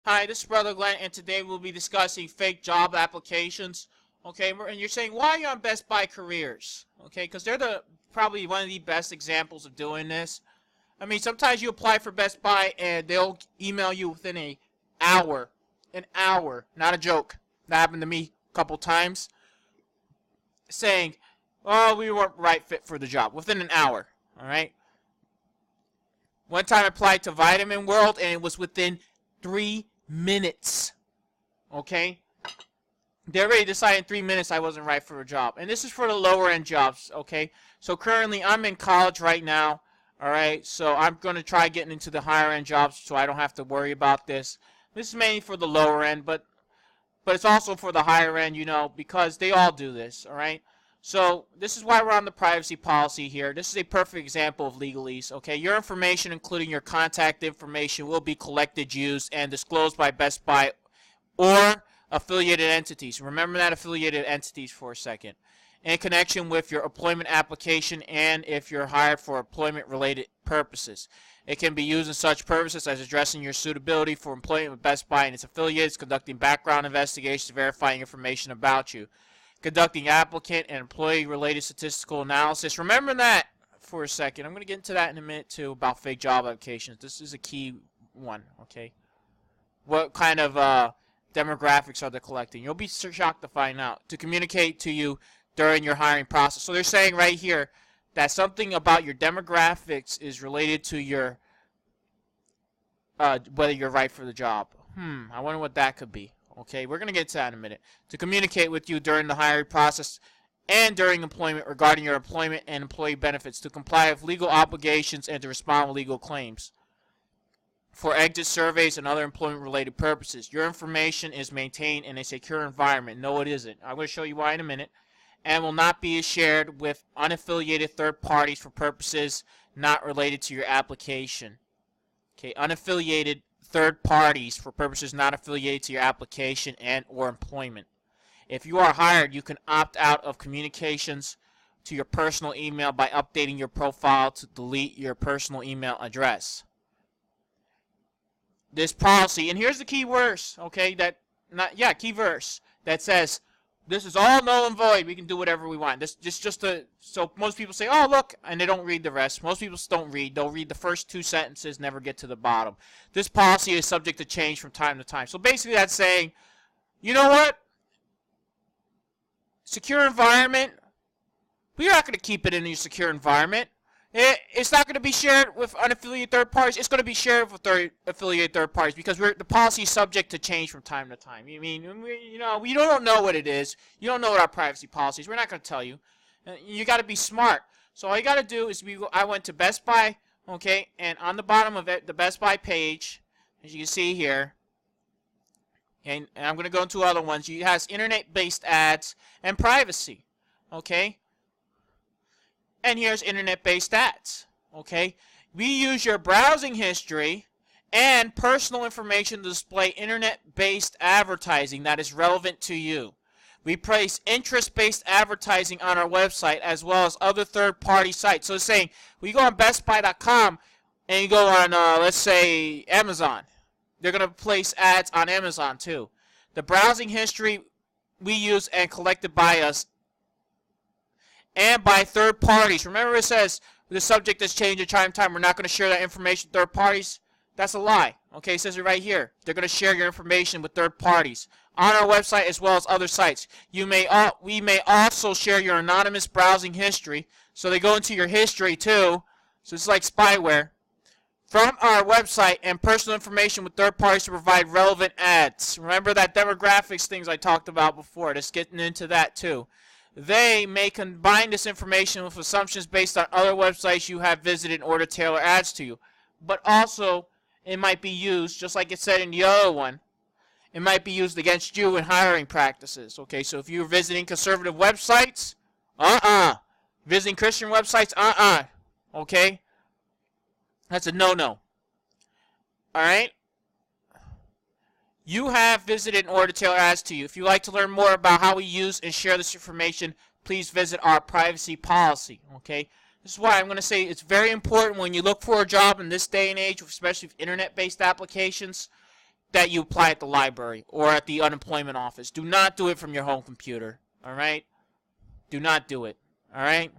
Hi, this is Brother Glenn, and today we'll be discussing fake job applications. Okay, and you're saying, why are you on Best Buy Careers? Okay, because they're probably one of the best examples of doing this. I mean, sometimes you apply for Best Buy and they'll email you within an hour, not a joke. That happened to me a couple times, saying, oh, we weren't right fit for the job within an hour. All right. One time I applied to Vitamin World and it was within 3 minutes. Okay? They already decided in 3 minutes I wasn't right for a job. And this is for the lower end jobs, okay? So currently I'm in college right now, alright? So I'm going to try getting into the higher end jobs so I don't have to worry about this. This is mainly for the lower end, but it's also for the higher end, you know, because they all do this, alright? So this is why we're on the privacy policy here. This is a perfect example of legalese. Okay, your information, including your contact information, will be collected, used, and disclosed by Best Buy or affiliated entities. Remember that, affiliated entities, for a second. In connection with your employment application and if you're hired for employment-related purposes. It can be used in such purposes as addressing your suitability for employment with Best Buy and its affiliates, conducting background investigations, verifying information about you, conducting applicant and employee-related statistical analysis. Remember that for a second. I'm going to get into that in a minute, too, about fake job applications. This is a key one, okay? What kind of demographics are they collecting? You'll be shocked to find out. To communicate to you during your hiring process. So they're saying right here that something about your demographics is related to your whether you're right for the job. I wonder what that could be. Okay, we're going to get to that in a minute. To communicate with you during the hiring process and during employment regarding your employment and employee benefits. To comply with legal obligations and to respond with legal claims. For exit surveys and other employment-related purposes. Your information is maintained in a secure environment. No, it isn't. I'm going to show you why in a minute. And will not be shared with unaffiliated third parties for purposes not related to your application. Okay, unaffiliated third parties for purposes not affiliated to your application and or employment. If you are hired, you can opt out of communications to your personal email by updating your profile to delete your personal email address. This policy, and here's the key verse, okay, key verse that says this is all null and void. We can do whatever we want. So most people say, oh, look, and they don't read the rest. Most people don't read. They'll read the first two sentences, never get to the bottom. This policy is subject to change from time to time. So basically that's saying, you know what? Secure environment, we're not going to keep it in a secure environment. It's not going to be shared with unaffiliated third parties. It's going to be shared with affiliated third parties because the policy is subject to change from time to time. You mean, we don't know what it is. You don't know what our privacy policy is. We're not going to tell you. You got to be smart. So all you got to do is I went to Best Buy, okay, and on the bottom of it, the Best Buy page, as you can see here, and I'm going to go into other ones. It has internet-based ads and privacy, okay? And here's internet-based ads, okay? We use your browsing history and personal information to display internet-based advertising that is relevant to you. We place interest-based advertising on our website as well as other third-party sites. So it's saying, we go on bestbuy.com and you go on, let's say, Amazon. They're going to place ads on Amazon too. The browsing history we use and collected by us and by third parties. Remember it says the subject has changed at time. We're not going to share that information with third parties. That's a lie. Okay, it says it right here. They're going to share your information with third parties on our website as well as other sites. We may also share your anonymous browsing history. So they go into your history too. So it's like spyware. From our website and personal information with third parties to provide relevant ads. Remember that demographics things I talked about before. Just getting into that too. They may combine this information with assumptions based on other websites you have visited in order to tailor ads to you. But also, it might be used, just like it said in the other one, it might be used against you in hiring practices. Okay, so if you're visiting conservative websites, visiting Christian websites, okay, that's a no-no. Alright? You have visited in order to tailor ads to you. If you'd like to learn more about how we use and share this information, please visit our privacy policy. Okay? This is why I'm going to say it's very important when you look for a job in this day and age, especially with internet-based applications, that you apply at the library or at the unemployment office. Do not do it from your home computer. All right? Do not do it. All right?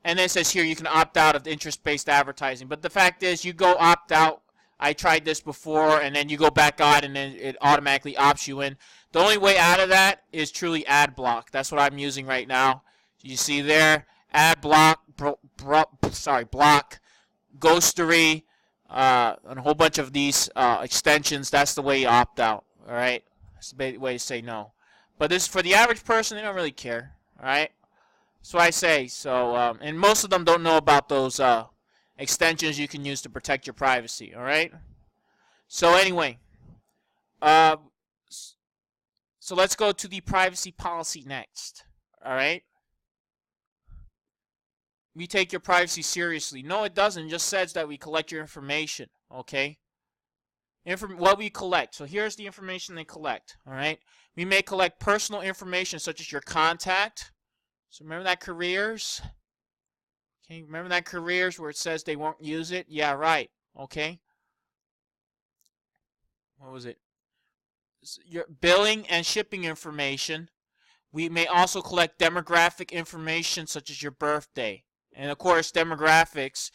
And then it says here you can opt out of interest-based advertising. But the fact is, you go opt out. I tried this before, and then you go back on, and then it automatically opts you in. The only way out of that is truly ad block. That's what I'm using right now. You see there, ad block, block, ghostery, and a whole bunch of these extensions. That's the way you opt out. All right, that's the way to say no. But this for the average person, they don't really care. All right. So I say so, and most of them don't know about those extensions you can use to protect your privacy. All right. So anyway, so let's go to the privacy policy next. All right. We take your privacy seriously. No, it doesn't. It just says that we collect your information. Okay. What we collect. So here's the information they collect. All right. We may collect personal information such as your contact. So remember that careers? Okay, remember that careers where it says they won't use it? Yeah, right. Okay. What was it? Your billing and shipping information. We may also collect demographic information such as your birthday. And of course, demographics,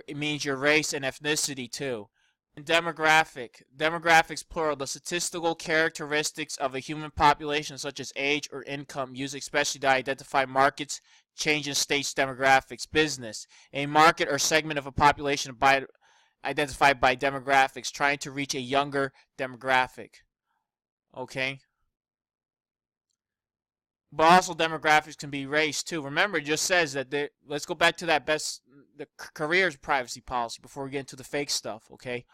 it means your race and ethnicity too. And demographics plural, the statistical characteristics of a human population such as age or income used especially to identify markets, change in states' demographics, business, a market or segment of a population identified by demographics trying to reach a younger demographic. Okay? But also demographics can be race too. Remember, it just says that let's go back to that the careers privacy policy before we get into the fake stuff, okay?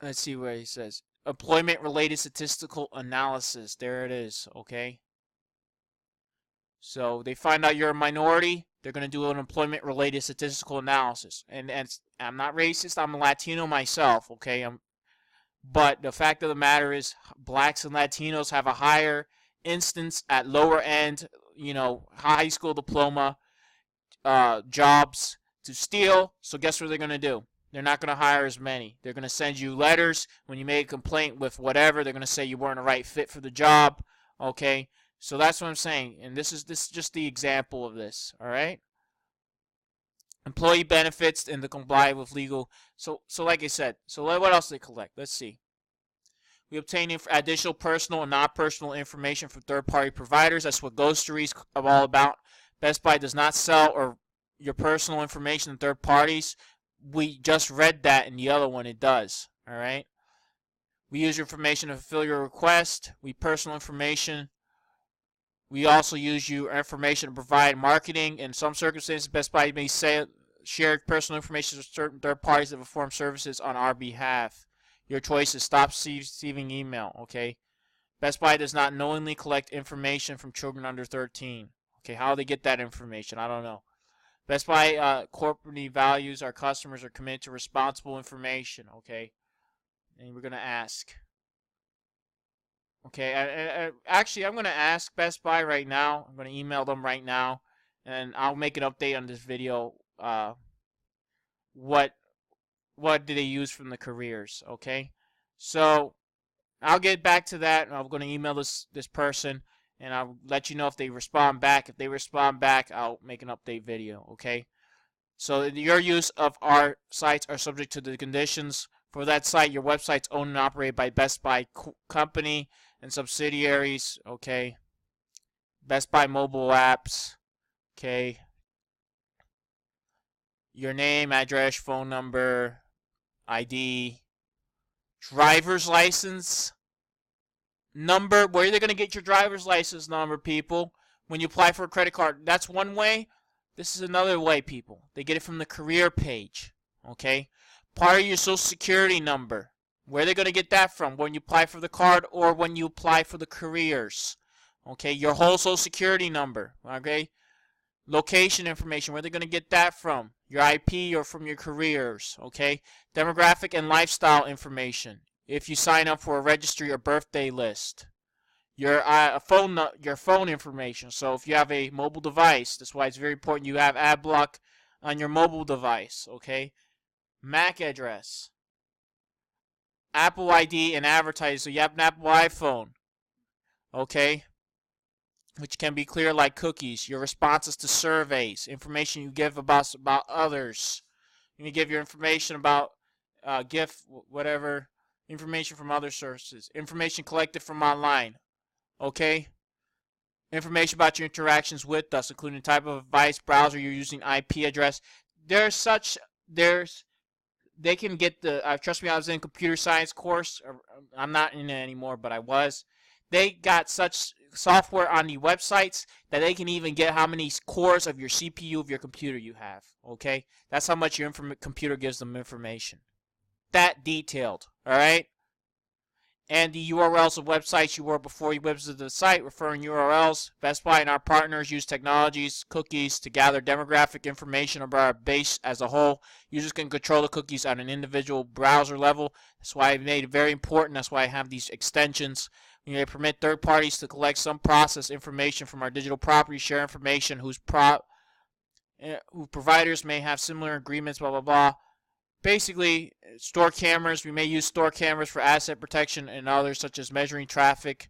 Let's see where he says. Employment-related statistical analysis. There it is, okay? So they find out you're a minority, they're going to do an employment-related statistical analysis. And I'm not racist, I'm a Latino myself, okay? But the fact of the matter is, blacks and Latinos have a higher instance at lower end, high school diploma jobs to steal. So guess what they're going to do? They're not going to hire as many. They're going to send you letters when you make a complaint with whatever. They're going to say you weren't a right fit for the job. Okay, so that's what I'm saying. And this is just the example of this. All right. Employee benefits and to comply with legal. So like I said. So what else do they collect? Let's see. We obtain additional personal and non-personal information from third-party providers. That's what ghostery is all about. Best Buy does not sell your personal information to third parties. We just read that in the other one. It does. All right. We use your information to fulfill your request. We personal information. We also use your information to provide marketing. In some circumstances, Best Buy may share personal information with certain third parties that perform services on our behalf. Your choice is stop receiving email. Okay. Best Buy does not knowingly collect information from children under 13. Okay. How do they get that information? I don't know. Best Buy corporate values our customers are committed to responsible information, okay? And we're going to ask. Okay, actually, I'm going to ask Best Buy right now. I'm going to email them right now, and I'll make an update on this video. What do they use from the careers, okay? So I'll get back to that, and I'm going to email this person. And I'll let you know if they respond back. If they respond back, I'll make an update video, okay? So your use of our sites are subject to the conditions. For that site, your website's owned and operated by Best Buy Company and subsidiaries, okay? Best Buy mobile apps, okay? Your name, address, phone number, ID, driver's license number. Where are they going to get your driver's license number, people? When you apply for a credit card. That's one way. This is another way, people. They get it from the career page. Okay? Part of your social security number. Where are they going to get that from? When you apply for the card or when you apply for the careers. Okay? Your whole social security number. Okay? Location information. Where are they going to get that from? Your IP or from your careers. Okay? Demographic and lifestyle information. If you sign up for a registry or birthday list, your phone information. So if you have a mobile device, that's why it's very important you have ad block on your mobile device. Okay, MAC address, Apple ID, and advertising. So you have an Apple iPhone, okay, which can be clear like cookies. Your responses to surveys, information you give about others. You can give your information about gift, whatever, information from other sources, information collected from online, okay? Information about your interactions with us, including the type of device, browser you're using, IP address. They can get the, trust me, I was in a computer science course. I'm not in it anymore, but I was. They got such software on the websites that they can even get how many cores of your CPU of your computer you have, okay? That's how much your computer gives them information. That detailed, all right? And the URLs of websites you were before you visited the site, referring URLs. Best Buy and our partners use technologies, cookies, to gather demographic information about our base as a whole. Users can control the cookies at an individual browser level. That's why I made it very important. That's why I have these extensions. They permit third parties to collect some process information from our digital property, share information whose providers may have similar agreements, blah, blah, blah. Basically, store cameras. We may use store cameras for asset protection and others, such as measuring traffic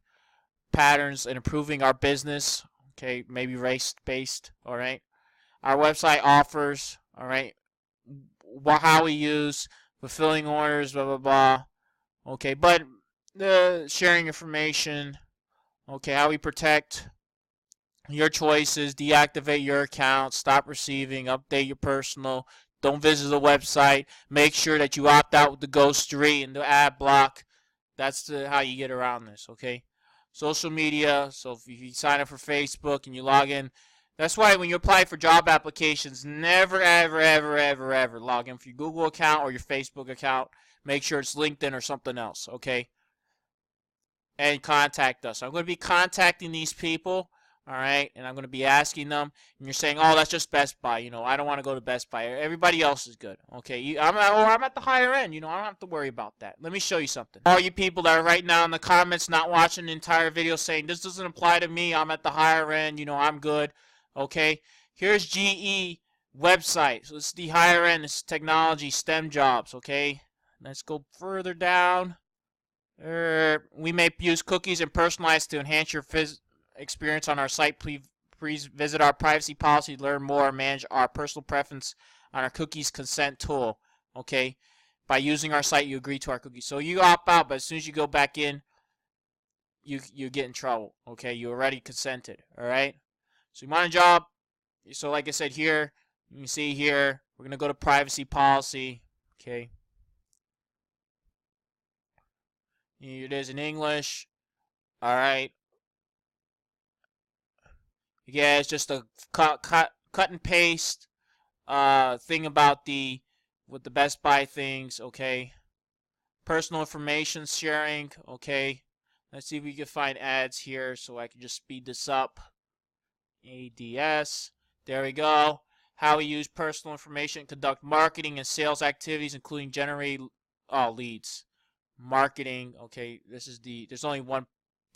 patterns and improving our business. Okay, maybe race-based, all right? Our website offers, all right, how we use, fulfilling orders, blah, blah, blah. Okay, but the sharing information, okay, how we protect your choices, deactivate your account, stop receiving, update your personal, don't visit the website, make sure that you opt out with the ghostery and the ad block. That's how you get around this, okay? Social media, so if you sign up for Facebook and you log in, that's why when you apply for job applications, never, ever, ever, ever, ever log in for your Google account or your Facebook account. Make sure it's LinkedIn or something else, okay? And contact us. I'm going to be contacting these people, all right, and I'm going to be asking them, and you're saying, oh, that's just Best Buy, I don't want to go to Best Buy. Everybody else is good, okay? I'm at the higher end, I don't have to worry about that. Let me show you something. All you people that are right now in the comments not watching the entire video saying, this doesn't apply to me, I'm at the higher end, I'm good, okay? Here's GE website. So this is the higher end, this is technology, STEM jobs, okay? Let's go further down. We may use cookies and personalize to enhance your experience on our site. Please visit our privacy policy to learn more and manage our personal preference on our cookies consent tool. Okay, by using our site, you agree to our cookies. So you opt out, but as soon as you go back in, you get in trouble. Okay, you already consented. All right. So you want a job. So like I said here, you can see here we're gonna go to privacy policy. Okay. It is in English. All right. Yeah, it's just a cut and paste thing about with the Best Buy things. Okay. Personal information sharing. Okay. Let's see if we can find ads here so I can just speed this up. ADS. There we go. How we use personal information, conduct marketing and sales activities, including generate leads. Marketing, okay, there's only one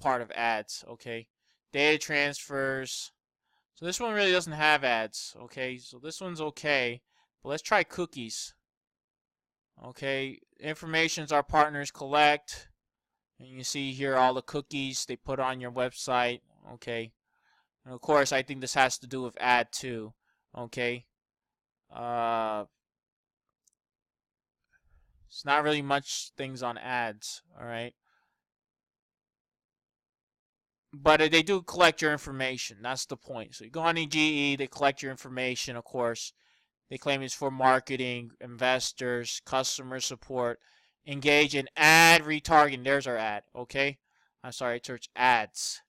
part of ads, okay. Data transfers. So this one really doesn't have ads, okay. So this one's okay, but let's try cookies. Okay, informations our partners collect, and you see here all the cookies they put on your website, okay. And of course, I think this has to do with ad too, okay. It's not really much things on ads, alright? But they do collect your information. That's the point. So you go on GE, they collect your information, of course. They claim it's for marketing, investors, customer support. Engage in ad retargeting. There's our ad, okay? I'm sorry, I searched ads.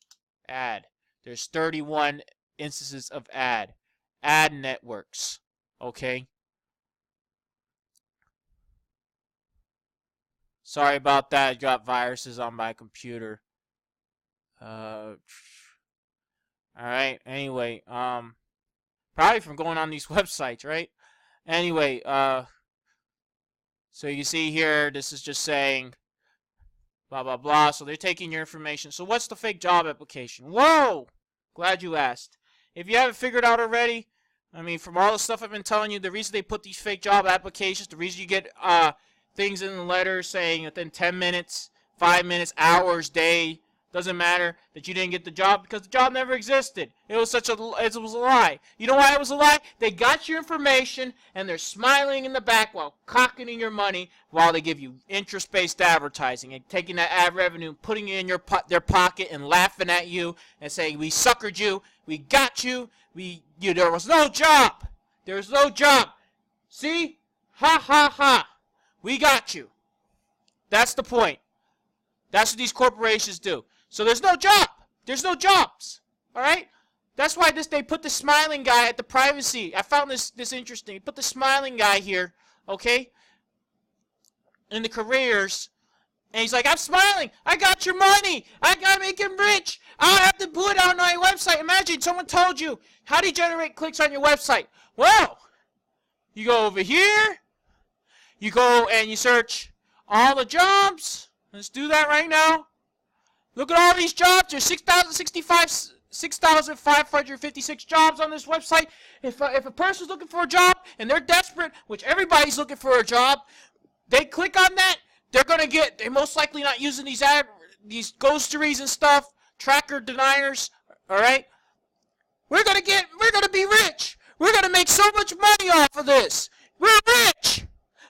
Ad. There's 31 instances of ad. Ad networks, okay? Sorry about that. I got viruses on my computer. Alright, anyway, probably from going on these websites, right? Anyway, so you see here, this is just saying blah, blah, blah. So they're taking your information. So what's the fake job application? Whoa! Glad you asked. If you haven't figured out already, I mean, from all the stuff I've been telling you, the reason they put these fake job applications, the reason you get things in the letter saying within 10 minutes, 5 minutes, hours, day, doesn't matter that you didn't get the job because the job never existed. It was a lie. You know why it was a lie? They got your information and they're smiling in the back while cocketing your money while they give you interest-based advertising and taking that ad revenue and putting it in their pocket and laughing at you and saying, we suckered you, we got you, there was no job. There was no job. See? Ha ha ha. We got you. That's the point. That's what these corporations do. So there's no job. There's no jobs. All right? That's why they put the smiling guy at the privacy. I found this interesting. They put the smiling guy here, okay, in the careers. And he's like, I'm smiling. I got your money. I got to make him rich. I have to put it on my website. Imagine someone told you, how do you generate clicks on your website? Well, you go over here. You go and you search all the jobs. Let's do that right now. Look at all these jobs. There's 6,556 jobs on this website. If a person's looking for a job and they're desperate, which everybody's looking for a job, they click on that. They're most likely not using these ghosteries and stuff, tracker deniers. All right. We're gonna be rich. We're gonna make so much money off of this. We're rich.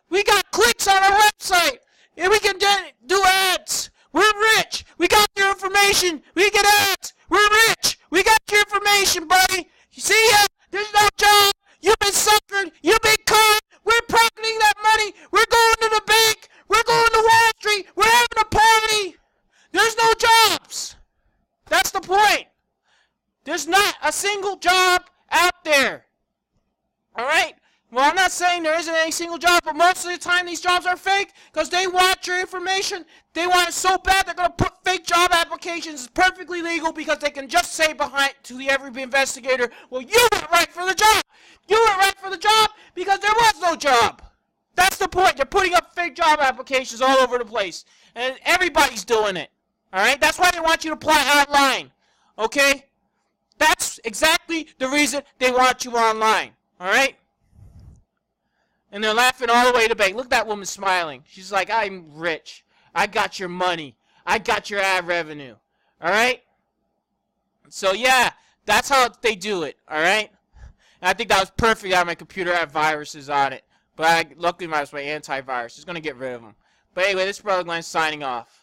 We got clicks on our website. And we can do ads. We're rich. We got your information. We get ads. We're rich. We got your information, buddy. You see ya? There's no job. You've been suckered. You've been caught. We're pocketing that money. We're going to the bank. We're going to Wall Street. We're having a party. There's no jobs. That's the point. There's not a single job out there. All right? Well, I'm not saying there isn't any single job, but most of the time these jobs are fake because they want your information. They want it so bad they're going to put fake job applications. It's perfectly legal because they can just say behind to the every investigator, well, you were right for the job. You were right for the job because there was no job. That's the point. They're putting up fake job applications all over the place. And everybody's doing it. All right? That's why they want you to apply online. Okay? That's exactly the reason they want you online. All right? And they're laughing all the way to the bank. Look at that woman smiling. She's like, I'm rich. I got your money. I got your ad revenue. All right? So, yeah, that's how they do it. All right? And I think that was perfect how my computer had viruses on it. But luckily, my antivirus is going to get rid of them. But anyway, this is Brother Glenn signing off.